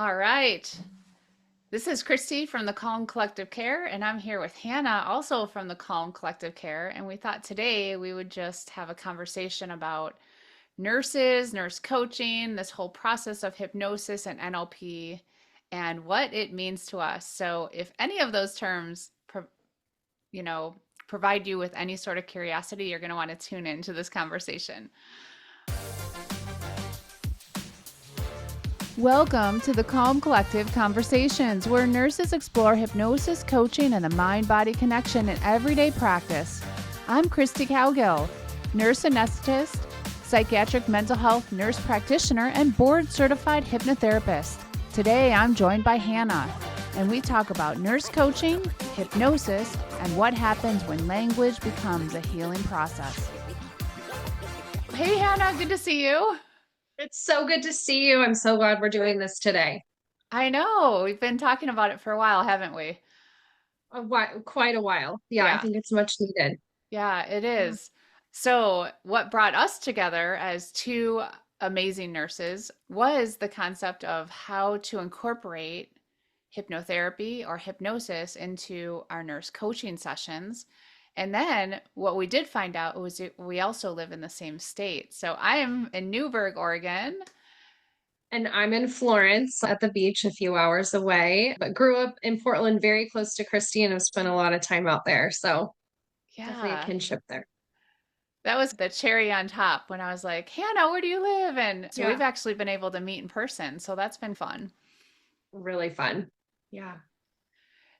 All right. This is Christy from the Calm Collective Care, and I'm here with Hannah, also from the Calm Collective Care. And we thought today we would just have a conversation about nurses, nurse coaching, this whole process of hypnosis and NLP, and what it means to us. So, if any of those terms, you know, provide you with any sort of curiosity, you're going to want to tune into this conversation. Welcome to the Calm Collective Conversations, where nurses explore hypnosis, coaching, and the mind-body connection in everyday practice. I'm Christy Cowgill, nurse anesthetist, psychiatric mental health nurse practitioner, and board-certified hypnotherapist. Today, I'm joined by Hannah, and we talk about nurse coaching, hypnosis, and what happens when language becomes a healing process. Hey, Hannah, good to see you. It's so good to see you. I'm so glad we're doing this today. I know, we've been talking about it for a while, haven't we? Quite a while. Yeah, I Yeah. think it's much needed. Yeah, it Yeah. is. So, what brought us together as two amazing nurses was the concept of how to incorporate hypnotherapy or hypnosis into our nurse coaching sessions. And then what we did find out was we also live in the same state. So, I am in Newburgh, Oregon. And I'm in Florence at the beach a few hours away, but grew up in Portland very close to Christy and have spent a lot of time out there. So definitely a Yeah. kinship there. That was the cherry on top when I was like, Hannah, where do you live? And so we've Yeah, actually been able to meet in person. So that's been fun. really fun. Yeah.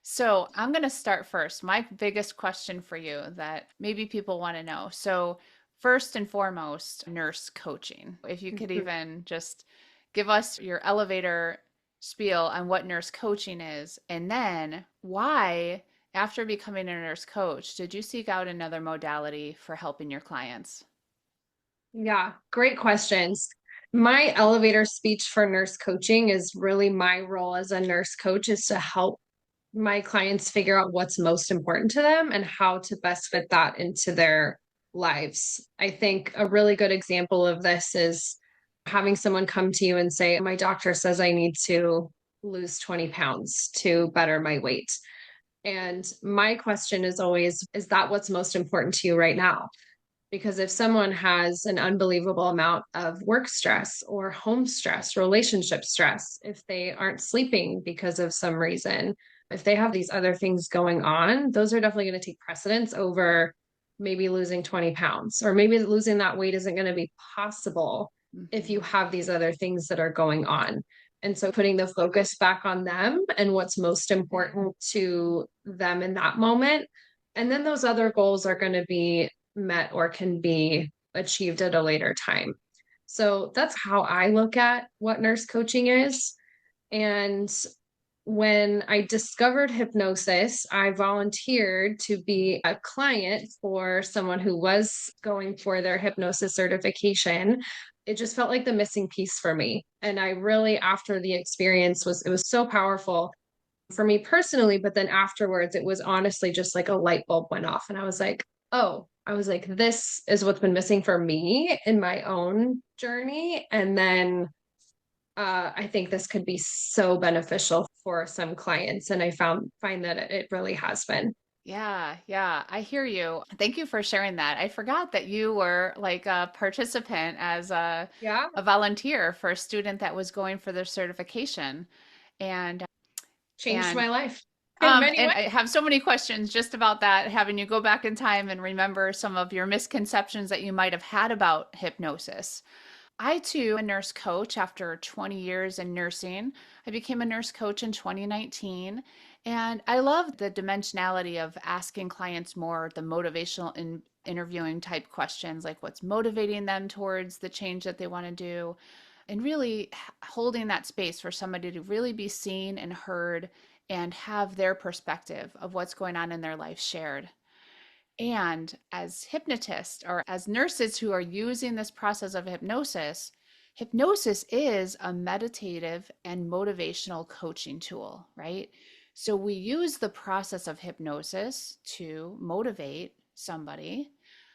So I'm going to start first. My biggest question for you that maybe people want to know. So, first and foremost, nurse coaching. If you could Mhm. even just give us your elevator spiel on what nurse coaching is, and then why, after becoming a nurse coach, did you seek out another modality for helping your clients? Yeah, great questions. My elevator speech for nurse coaching is really my role as a nurse coach is to help my clients figure out what's most important to them and how to best fit that into their lives. I think a really good example of this is having someone come to you and say, my doctor says I need to lose 20 pounds to better my weight. And my question is always, is that what's most important to you right now? Because if someone has an unbelievable amount of work stress or home stress, relationship stress, if they aren't sleeping because of some reason, if they have these other things going on, those are definitely going to take precedence over maybe losing 20 pounds, or maybe losing that weight isn't going to be possible if you Mhm. have these other things that are going on. And so putting the focus back on them and what's most important to them in that moment. And then those other goals are going to be met or can be achieved at a later time. So that's how I look at what nurse coaching is. And when I discovered hypnosis, I volunteered to be a client for someone who was going for their hypnosis certification. It just felt like the missing piece for me. And I really, after the experience it was so powerful for me personally, but then afterwards, it was honestly just like a light bulb went off. And I was like, oh, I was like, this is what's been missing for me in my own journey. And then I think this could be so beneficial for some clients. And I find that it really has been. Yeah, yeah, I hear you. Thank you for sharing that. I forgot that you were like a participant as Yeah, a volunteer for a student that was going for their certification. And changed and my life in many and ways. I have so many questions just about that, having you go back in time and remember some of your misconceptions that you might have had about hypnosis. I too, a nurse coach after 20 years in nursing. I became a nurse coach in 2019. And I love the dimensionality of asking clients more the motivational interviewing type questions, like what's motivating them towards the change that they want to do, and really holding that space for somebody to really be seen and heard and have their perspective of what's going on in their life shared. And as hypnotists or as nurses who are using this process of hypnosis, hypnosis is a meditative and motivational coaching tool, right? So we use the process of hypnosis to motivate somebody,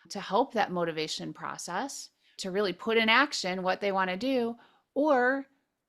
to help that motivation process, to really put in action what they want to do, or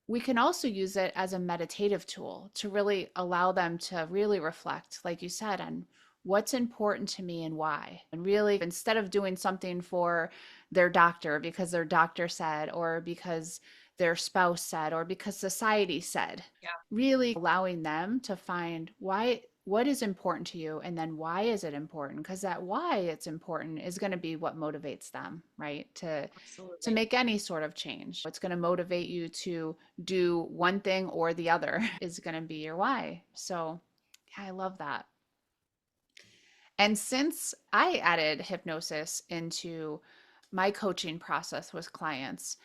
We can also use it as a meditative tool to really allow them to really reflect, like you said, on what's important to me and why. And really, instead of doing something for their doctor because their doctor said, or because their spouse said, or because society said, Yeah, really allowing them to find why, what is important to you, and then why is it important, because that why it's important is going to be what motivates them, right, to absolutely. make any sort of change. It's going to motivate you to do one thing or the other is going to be your why. So yeah, I love that. And since I added hypnosis into my coaching process with clients,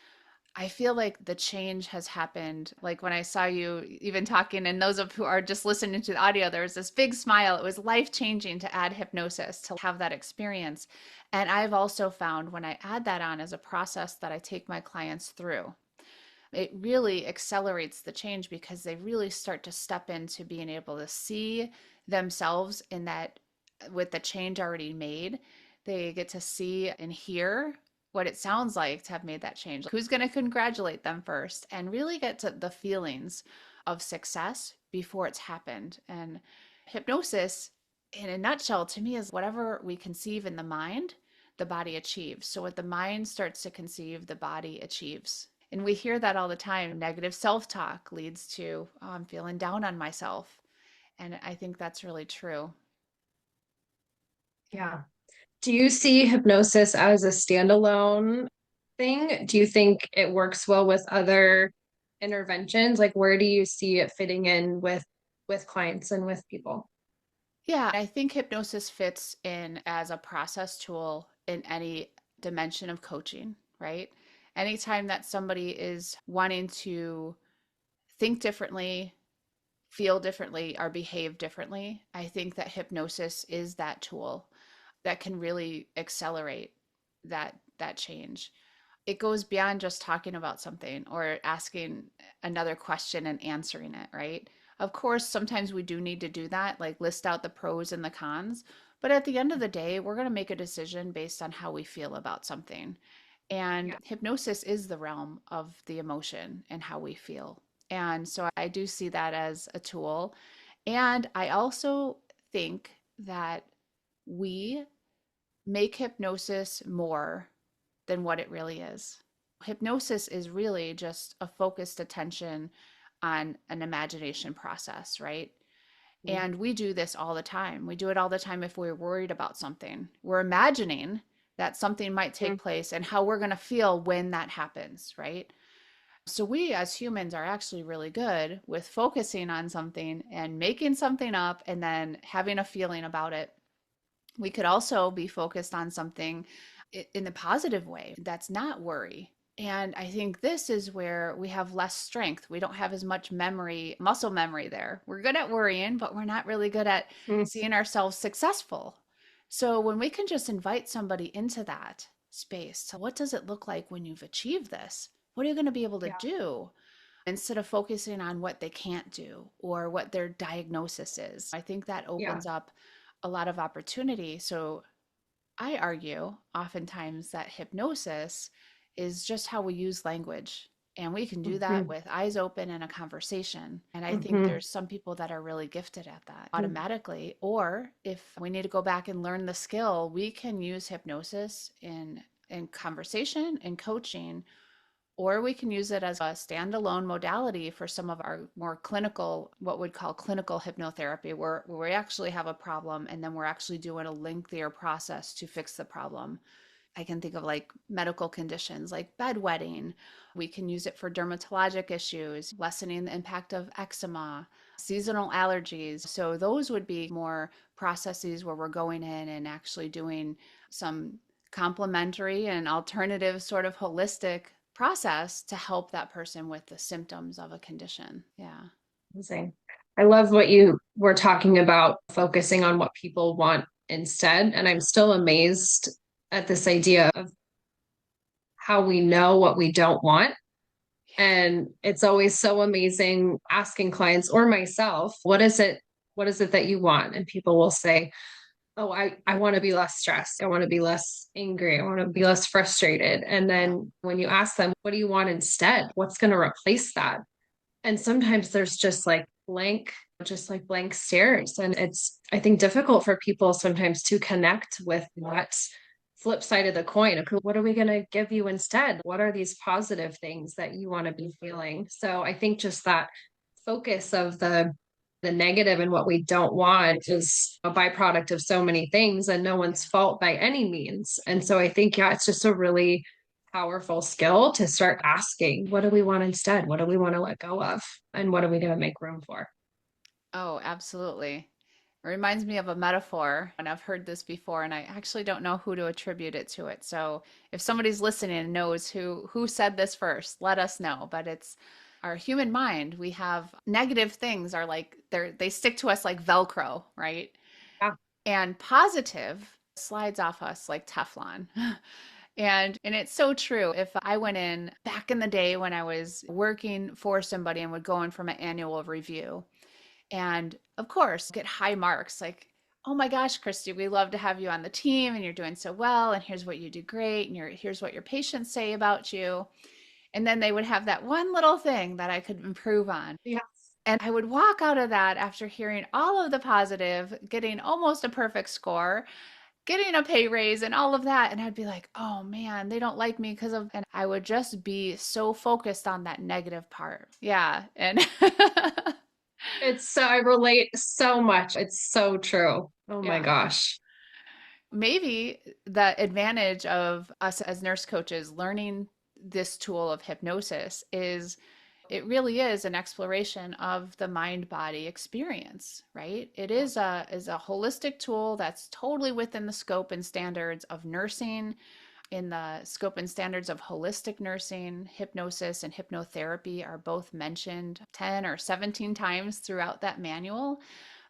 I feel like the change has happened. Like when I saw you even talking, and those of who are just listening to the audio, there was this big smile. It was life changing to add hypnosis, to have that experience. And I've also found when I add that on as a process that I take my clients through, it really accelerates the change because they really start to step into being able to see themselves in that, with the change already made. They get to see and hear what it sounds like to have made that change. Who's going to congratulate them first and really get to the feelings of success before it's happened. And hypnosis, in a nutshell, to me, is whatever we conceive in the mind, the body achieves. So, what the mind starts to conceive, the body achieves. And we hear that all the time. Negative self talk leads to, oh, I'm feeling down on myself. And I think that's really true. Yeah. Yeah. Do you see hypnosis as a standalone thing? Do you think it works well with other interventions? Like where do you see it fitting in with clients and with people? Yeah. I think hypnosis fits in as a process tool in any dimension of coaching, right? Anytime that somebody is wanting to think differently, feel differently, or behave differently, I think that hypnosis is that tool that can really accelerate that change. It goes beyond just talking about something or asking another question and answering it, right? Of course, sometimes we do need to do that, like list out the pros and the cons. But at the end of the day, we're going to make a decision based on how we feel about something. And Yeah. hypnosis is the realm of the emotion and how we feel. And so I do see that as a tool. And I also think that we make hypnosis more than what it really is. Hypnosis is really just a focused attention on an imagination process, right? Mhm. And we do this all the time. We do it all the time if we're worried about something. We're imagining that something might take place and how we're going to feel when that happens, right? So we as humans are actually really good with focusing on something and making something up and then having a feeling about it. We could also be focused on something in the positive way that's not worry. And I think this is where we have less strength. We don't have as much memory, muscle memory there. We're good at worrying, but we're not really good at Mhm. seeing ourselves successful. So when we can just invite somebody into that space, so what does it look like when you've achieved this? What are you going to be able to Yeah. do? Instead of focusing on what they can't do or what their diagnosis is. I think that Yeah. opens up a lot of opportunity. So I argue oftentimes that hypnosis is just how we use language. And we can do that Mhm. with eyes open in a conversation. And I think Mhm. there's some people that are really gifted at that automatically. Or if we need to go back and learn the skill, we can use hypnosis in conversation and coaching, or we can use it as a standalone modality for some of our more clinical, what we'd call clinical hypnotherapy, where we actually have a problem and then we're actually doing a lengthier process to fix the problem. I can think of like medical conditions like bedwetting. We can use it for dermatologic issues, lessening the impact of eczema, seasonal allergies. So those would be more processes where we're going in and actually doing some complementary and alternative sort of holistic process to help that person with the symptoms of a condition. Yeah. Amazing. I love what you were talking about, focusing on what people want instead. And I'm still amazed at this idea of how we know what we don't want. And it's always so amazing asking clients or myself, what is it that you want? And people will say, oh, I want to be less stressed. I want to be less angry. I want to be less frustrated. And Yeah. then when you ask them, what do you want instead? What's going to replace that? And sometimes there's just like blank stares. And it's, I think, difficult for people sometimes to connect with that flip side of the coin. Okay, what are we going to give you instead? What are these positive things that you want to be feeling? So I think just that focus of the negative and what we don't want is a byproduct of so many things and no one's fault by any means. And so I think, yeah, it's just a really powerful skill to start asking, what do we want instead? What do we want to let go of? And what are we going to make room for? Oh, absolutely. It reminds me of a metaphor, and I've heard this before, and I actually don't know who to attribute it to it. So if somebody's listening and knows who said this first, let us know. But it's our human mind. We have negative things are like they stick to us like Velcro, right? Yeah. And positive slides off us like Teflon. And it's so true. If I went in back in the day when I was working for somebody and would go in for my annual review, and of course get high marks like, oh my gosh, Christy, we love to have you on the team and you're doing so well and here's what you do great and here's what your patients say about you. And then they would have that one little thing that I could improve on. Yeah. And I would walk out of that after hearing all of the positive, getting almost a perfect score, getting a pay raise and all of that. And I'd be like, oh man, they don't like me because of, and I would just be so focused on that negative part. Yeah. And It's so, I relate so much. It's so true. Oh my yeah. gosh. Maybe the advantage of us as nurse coaches learning this tool of hypnosis is it really is an exploration of the mind body experience, right? It is a holistic tool that's totally within the scope and standards of nursing, in the scope and standards of holistic nursing. Hypnosis and hypnotherapy are both mentioned 10 or 17 times throughout that manual.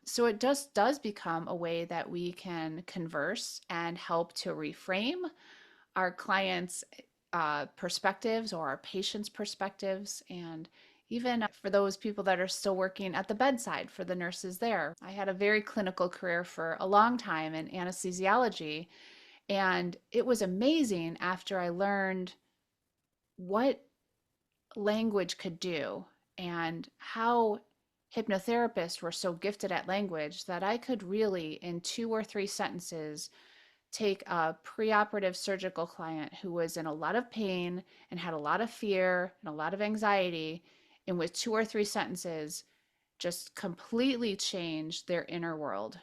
So it just does become a way that we can converse and help to reframe our clients' perspectives or our patients' perspectives. And even for those people that are still working at the bedside, for the nurses there. I had a very clinical career for a long time in anesthesiology. And it was amazing after I learned what language could do and how hypnotherapists were so gifted at language that I could really, in 2 or 3 sentences, take a preoperative surgical client who was in a lot of pain and had a lot of fear and a lot of anxiety, and with 2 or 3 sentences, just completely change their inner world.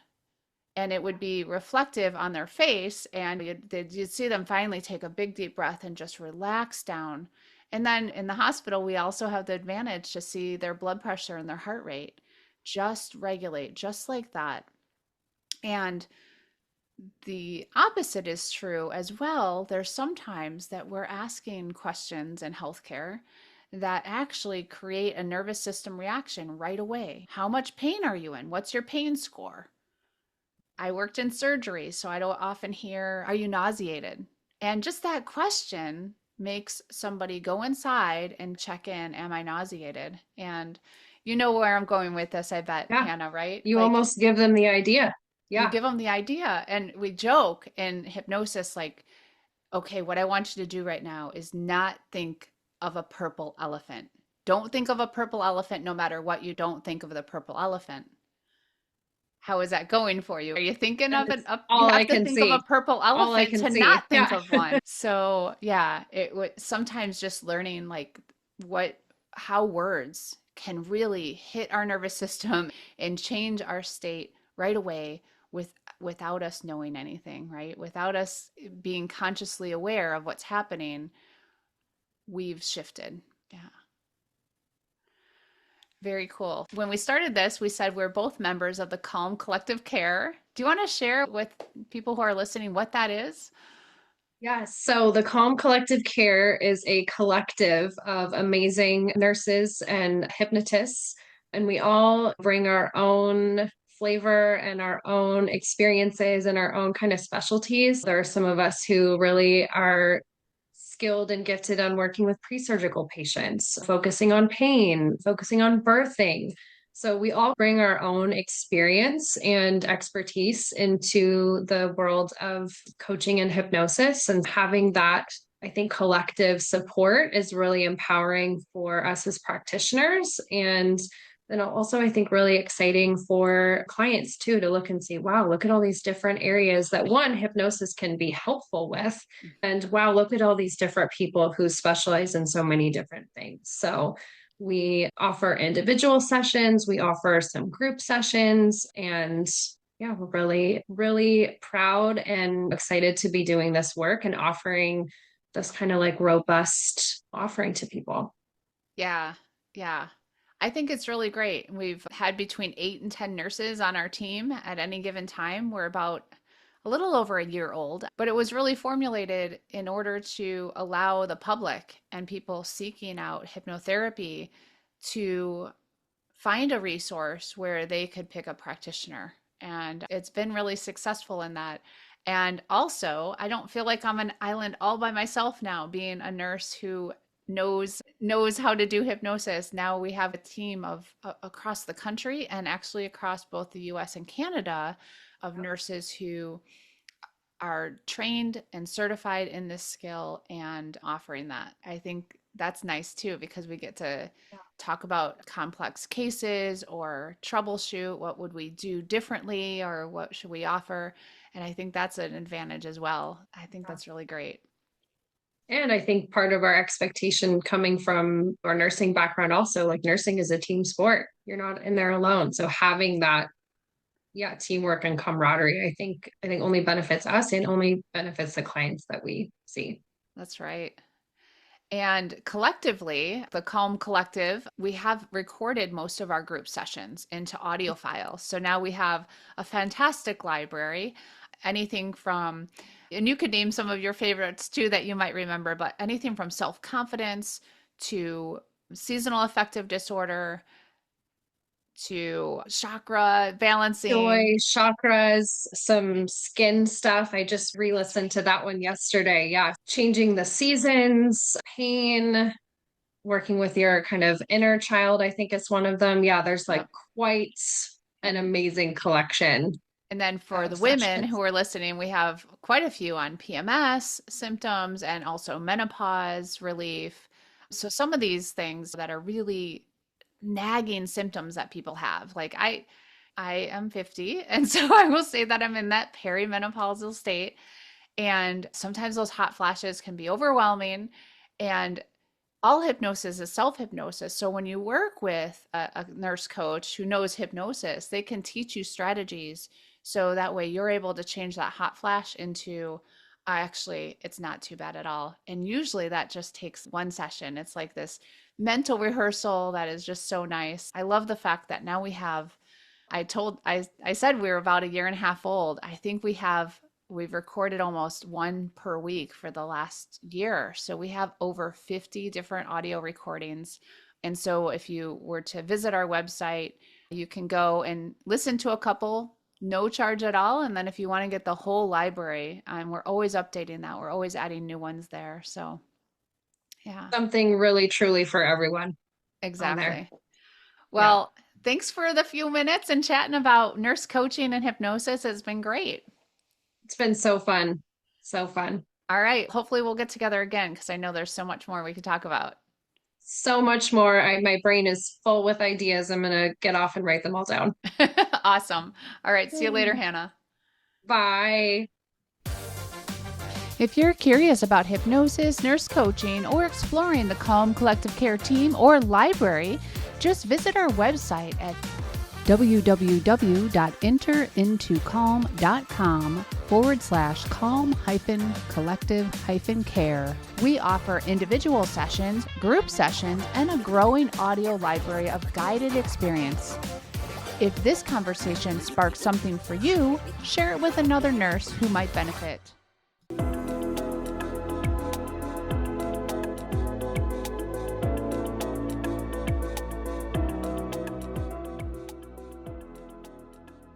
And it would be reflective on their face, and you'd see them finally take a big deep breath and just relax down. And then in the hospital, we also have the advantage to see their blood pressure and their heart rate just regulate just like that. And the opposite is true as well. There's sometimes that we're asking questions in healthcare that actually create a nervous system reaction right away. How much pain are you in? What's your pain score? I worked in surgery, so I don't often hear, are you nauseated? And just that question makes somebody go inside and check in, am I nauseated? And you know where I'm going with this, I bet, Yeah. Hannah, right? You Like almost give them the idea. you Yeah. give them the idea, and we joke in hypnosis, like, okay, what I want you to do right now is not think of a purple elephant. Don't think of a purple elephant no matter what you don't think of the purple elephant. How is that going for you? Are you thinking of it It's up? You all I have to can think of a see. purple All I elephant can to see. not think Yeah. of one. So, yeah, it would sometimes just learning like what how words can really hit our nervous system and change our state right away without us knowing anything, right? Without us being consciously aware of what's happening, we've shifted. Yeah. Very cool. When we started this, we said we're both members of the Calm Collective Care. Do you want to share with people who are listening what that is? Yes. So the Calm Collective Care is a collective of amazing nurses and hypnotists, and we all bring our own flavor and our own experiences and our own kind of specialties. There are some of us who really are skilled and gifted on working with pre-surgical patients, focusing on pain, focusing on birthing. So we all bring our own experience and expertise into the world of coaching and hypnosis, and having that I think collective support is really empowering for us as practitioners. And then also, I think really exciting for clients too to look and see, wow, look at all these different areas that one, hypnosis can be helpful with. And wow, look at all these different people who specialize in so many different things. So we offer individual sessions, we offer some group sessions, and yeah, we're really, really proud and excited to be doing this work and offering this kind of like robust offering to people. Yeah, yeah. I think it's really great. We've had between 8 and 10 nurses on our team at any given time. We're about a little over a year old, but it was really formulated in order to allow the public and people seeking out hypnotherapy to find a resource where they could pick a practitioner. And it's been really successful in that. And also, I don't feel like I'm an island all by myself now, being a nurse who knows how to do hypnosis. Now we have a team of across the country and actually across both the US and Canada of nurses who are trained and certified in this skill and offering that. I think that's nice too because we get to talk about complex cases or troubleshoot what would we do differently or what should we offer. And I think that's an advantage as well. I think that's really great. And I think part of our expectation coming from our nursing background also, like nursing is a team sport. You're not in there alone. So having that, yeah, teamwork and camaraderie, I think only benefits us and only benefits the clients that we see. That's right. And collectively, the Calm Collective, we have recorded most of our group sessions into audio files. So now we have a fantastic library, anything from, and you could name some of your favorites too that you might remember, but anything from self-confidence to seasonal affective disorder to chakra Joy, balancing. chakras, some skin stuff. I just re-listened to that one yesterday. Yeah. Changing the seasons, pain, working with your kind of inner child, I think is one of them. Yeah, there's like Yep. quite an amazing collection And then for of the women sessions. who are listening, we have quite a few on PMS symptoms and also menopause relief. So some of these things that are really nagging symptoms that people have. Like I am 50, and so I will say that I'm in that perimenopausal state, and sometimes those hot flashes can be overwhelming, and all hypnosis is self hypnosis. So when you work with a nurse coach who knows hypnosis, they can teach you strategies so that way you're able to change that hot flash into actually, it's not too bad at all. And usually that just takes one session. It's like this mental rehearsal that is just so nice. I love the fact that now we have, I said we were about a year and a half old. I think we've recorded almost one per week for the last year. So we have over 50 different audio recordings. And so if you were to visit our website, you can go and listen to a couple, no charge at all. And then if you want to get the whole library, we're always updating that. We're always adding new ones there. So yeah, Something really truly for everyone on there. exactly. Yeah. Well, thanks for the few minutes and chatting about nurse coaching and hypnosis. It's been great. It's been so fun. So fun. All right. Hopefully we'll get together again because I know there's so much more we could talk about. So much more. My brain is full with ideas. I'm gonna get off and write them all down. Awesome. All right. See you later, Hannah. Bye. If you're curious about hypnosis, nurse coaching, or exploring the Calm Collective Care team or library, just visit our website at www.enterintoCalm.com/calm-collective-care. We offer individual sessions, group sessions, and a growing audio library of guided experience. If this conversation sparks something for you, share it with another nurse who might benefit.